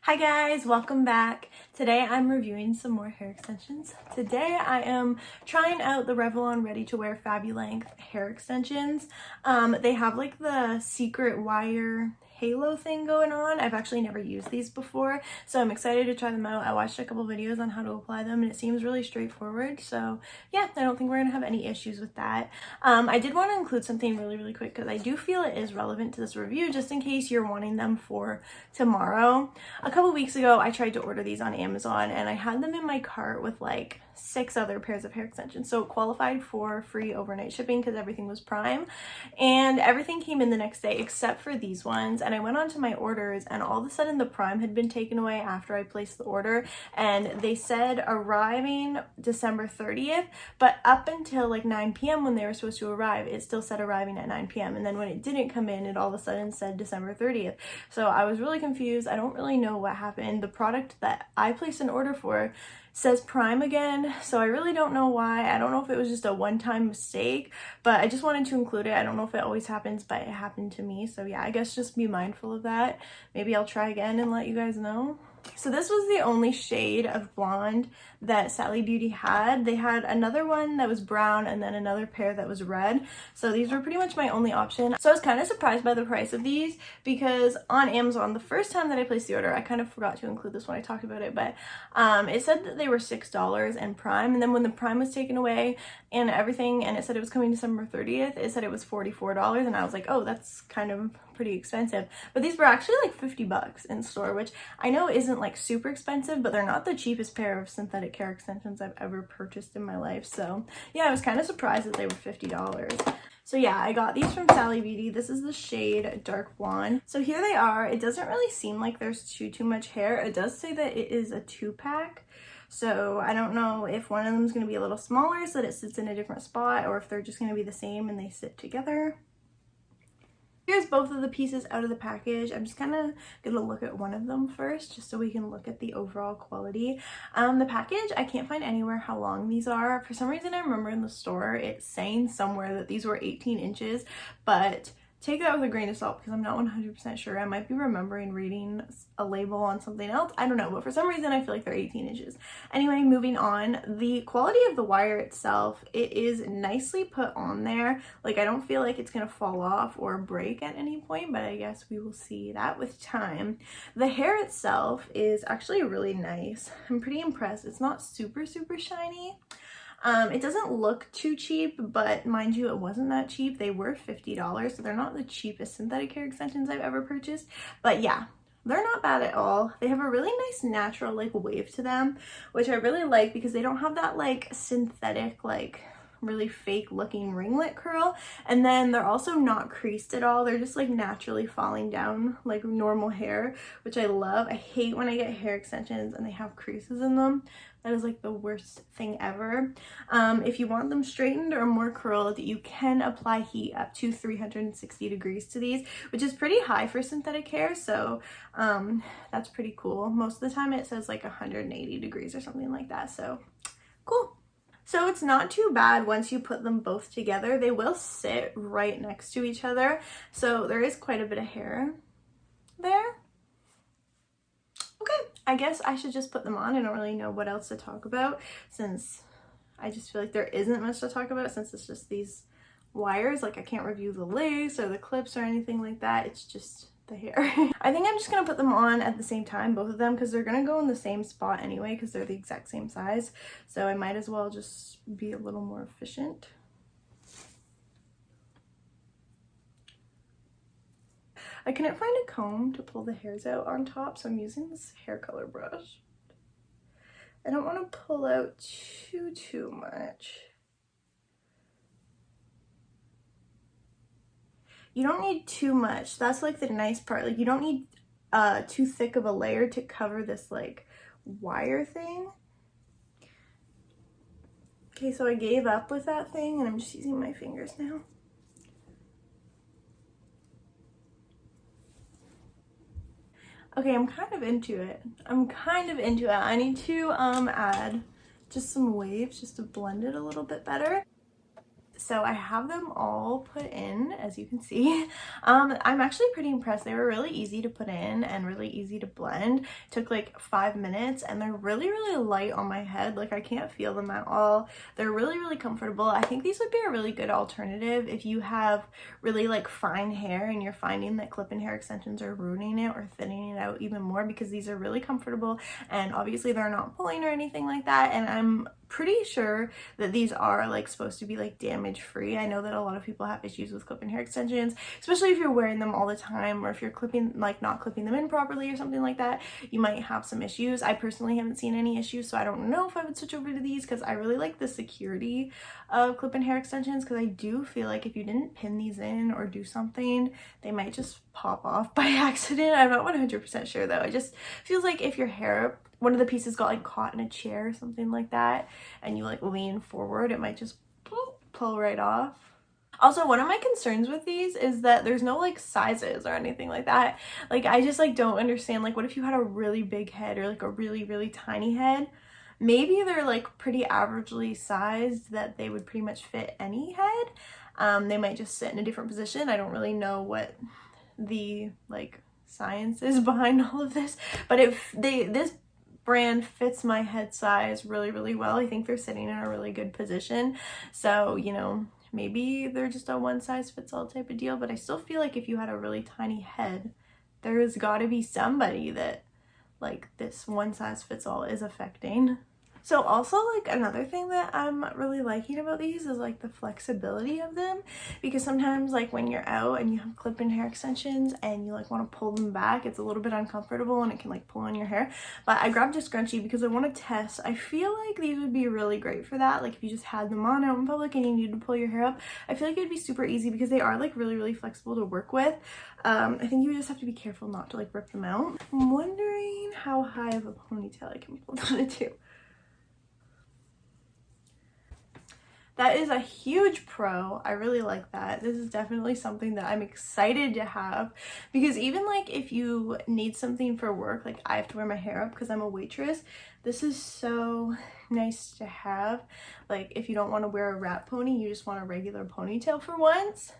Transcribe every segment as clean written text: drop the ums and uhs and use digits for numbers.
Hi guys, welcome back. Today I'm reviewing some more hair extensions. Today I am trying out the Revlon Ready to Wear Fabulength hair extensions. They have like the secret wire halo thing going on. I've actually never used these before, so I'm excited to try them out. I watched a couple videos on how to apply them and it seems really straightforward, so yeah, I don't think we're gonna have any issues with that. I did want to include something really quick because I do feel it is relevant to this review, just in case you're wanting them for tomorrow. A couple weeks ago I tried to order these on Amazon and I had them in my cart with like 6 other pairs of hair extensions, so it qualified for free overnight shipping because everything was Prime, and everything came in the next day except for these ones. And I went on to my orders and all of a sudden the Prime had been taken away after I placed the order, and they said arriving December 30th, but up until like 9 p.m. when they were supposed to arrive, it still said arriving at 9 p.m. and then when it didn't come in, it all of a sudden said December 30th. So I was really confused. I don't really know what happened. The product that I placed an order for says Prime again, so I really don't know why. I don't know if it was just a one-time mistake, but I just wanted to include it. I don't know if it always happens, but it happened to me, so yeah, I guess just be mindful of that. Maybe I'll try again and let you guys know. So this was the only shade of blonde that Sally Beauty had. They had another one that was brown and then another pair that was red. So these were pretty much my only option. So I was kind of surprised by the price of these because on Amazon, the first time that I placed the order, I kind of forgot to include this when I talked about it, but it said that they were $6 and Prime. And then when the Prime was taken away and everything, and it said it was coming December 30th, it said it was $44. And I was like, oh, that's kind of pretty expensive. But these were actually like 50 bucks in store, which I know isn't like super expensive, but they're not the cheapest pair of synthetic hair extensions I've ever purchased in my life. So yeah, I was kind of surprised that they were $50. So yeah, I got these from Sally Beauty. This is the shade Dark Blonde. So here they are. It doesn't really seem like there's too much hair. It does say that it is a 2-pack. So I don't know if one of them is going to be a little smaller so that it sits in a different spot, or if they're just going to be the same and they sit together. Here's both of the pieces out of the package. I'm just kind of gonna look at one of them first just so we can look at the overall quality. The package, I can't find anywhere how long these are. For some reason I remember in the store it's saying somewhere that these were 18 inches, but take that with a grain of salt because I'm not 100% sure. I might be remembering reading a label on something else. I don't know, but for some reason I feel like they're 18 inches. Anyway, moving on. The quality of the wire itself, it is nicely put on there. Like, I don't feel like it's gonna fall off or break at any point, but I guess we will see that with time. The hair itself is actually really nice. I'm pretty impressed. It's not super shiny. It doesn't look too cheap, but mind you, it wasn't that cheap. They were $50, so they're not the cheapest synthetic hair extensions I've ever purchased. But yeah, they're not bad at all. They have a really nice natural like wave to them, which I really like because they don't have that like synthetic like really fake looking ringlet curl, and then they're also not creased at all. They're just like naturally falling down like normal hair, which I love. I hate when I get hair extensions and they have creases in them. That is like the worst thing ever. If you want them straightened or more curled, you can apply heat up to 360 degrees to these, which is pretty high for synthetic hair, so that's pretty cool. Most of the time it says like 180 degrees or something like that, so cool. So it's not too bad once you put them both together. They will sit right next to each other, so there is quite a bit of hair there. Okay, I guess I should just put them on. I don't really know what else to talk about since I just feel like there isn't much to talk about since it's just these wires. Like, I can't review the lace or the clips or anything like that. It's just the hair. I think I'm just gonna put them on at the same time, both of them, because they're gonna go in the same spot anyway because they're the exact same size. So I might as well just be a little more efficient. I couldn't find a comb to pull the hairs out on top, so I'm using this hair color brush. I don't want to pull out too much. You don't need too much. That's like the nice part. Like, you don't need too thick of a layer to cover this like wire thing. Okay, so I gave up with that thing and I'm just using my fingers now. Okay, I'm kind of into it. I need to add just some waves just to blend it a little bit better. So I have them all put in, as you can see. I'm actually pretty impressed. They were really easy to put in and really easy to blend. It took like 5 minutes, and they're really, really light on my head. Like, I can't feel them at all. They're really, really comfortable. I think these would be a really good alternative if you have really like fine hair and you're finding that clip-in hair extensions are ruining it or thinning it out even more, because these are really comfortable, and obviously they're not pulling or anything like that. And I'm pretty sure that these are like supposed to be like damage free. I know that a lot of people have issues with clip-in hair extensions, especially if you're wearing them all the time, or if you're clipping, like not clipping them in properly or something like that, you might have some issues. I personally haven't seen any issues, so I don't know if I would switch over to these, because I really like the security of clip-in hair extensions, because I do feel like if you didn't pin these in or do something, they might just pop off by accident. I'm not 100% sure though. It just feels like if your hair, one of the pieces got like caught in a chair or something like that, and you like lean forward, it might just pull right off. Also, one of my concerns with these is that there's no like sizes or anything like that. Like, I just like don't understand, like, what if you had a really big head or like a really, really tiny head? Maybe they're like pretty averagely sized that they would pretty much fit any head. They might just sit in a different position. I don't really know what the like science is behind all of this, but if this brand fits my head size really, really well. I think they're sitting in a really good position. So, you know, maybe they're just a one size fits all type of deal, but I still feel like if you had a really tiny head, there's got to be somebody that like this one size fits all is affecting. So also, like, another thing that I'm really liking about these is like the flexibility of them, because sometimes like when you're out and you have clip-in hair extensions and you like want to pull them back, it's a little bit uncomfortable and it can like pull on your hair. But I grabbed a scrunchie because I want to test. I feel like these would be really great for that. Like, if you just had them on out in public and you need to pull your hair up, I feel like it'd be super easy because they are like really, really flexible to work with. I think you just have to be careful not to like rip them out. I'm wondering how high of a ponytail I can pull them into. That is a huge pro. I really like that. This is definitely something that I'm excited to have, because even like if you need something for work, like I have to wear my hair up because I'm a waitress, this is so nice to have. Like, if you don't want to wear a wrap pony, you just want a regular ponytail for once,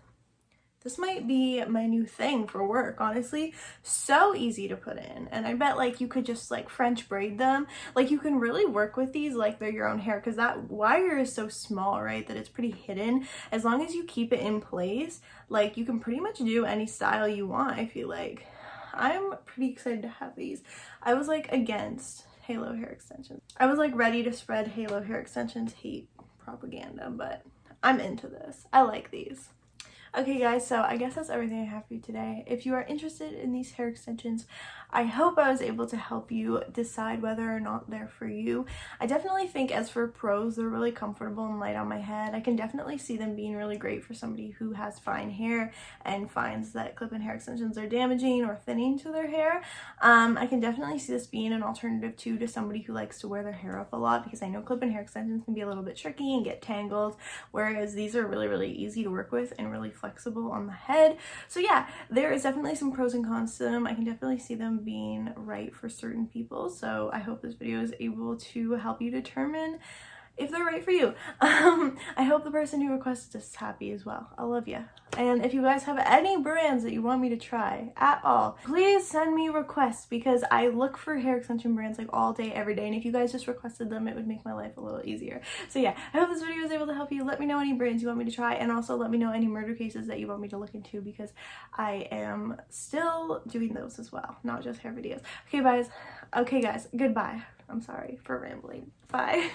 this might be my new thing for work, honestly. So easy to put in. And I bet like you could just like French braid them. Like, you can really work with these like they're your own hair, because that wire is so small, right, that it's pretty hidden. As long as you keep it in place, like you can pretty much do any style you want, I feel like. I'm pretty excited to have these. I was like against halo hair extensions. I was like ready to spread halo hair extensions hate propaganda, but I'm into this. I like these. Okay guys, so I guess that's everything I have for you today. If you are interested in these hair extensions, I hope I was able to help you decide whether or not they're for you. I definitely think, as for pros, they're really comfortable and light on my head. I can definitely see them being really great for somebody who has fine hair and finds that clip-in hair extensions are damaging or thinning to their hair. I can definitely see this being an alternative too to somebody who likes to wear their hair up a lot, because I know clip-in hair extensions can be a little bit tricky and get tangled, whereas these are really, really easy to work with and really flexible on the head. So yeah, there is definitely some pros and cons to them. I can definitely see them being right for certain people, so I hope this video is able to help you determine if they're right for you. I hope the person who requested this is happy as well. I love you. And if you guys have any brands that you want me to try at all, please send me requests, because I look for hair extension brands like all day, every day. And if you guys just requested them, it would make my life a little easier. So yeah, I hope this video was able to help you. Let me know any brands you want me to try, and also let me know any murder cases that you want me to look into, because I am still doing those as well, not just hair videos. Okay guys, goodbye. I'm sorry for rambling. Bye.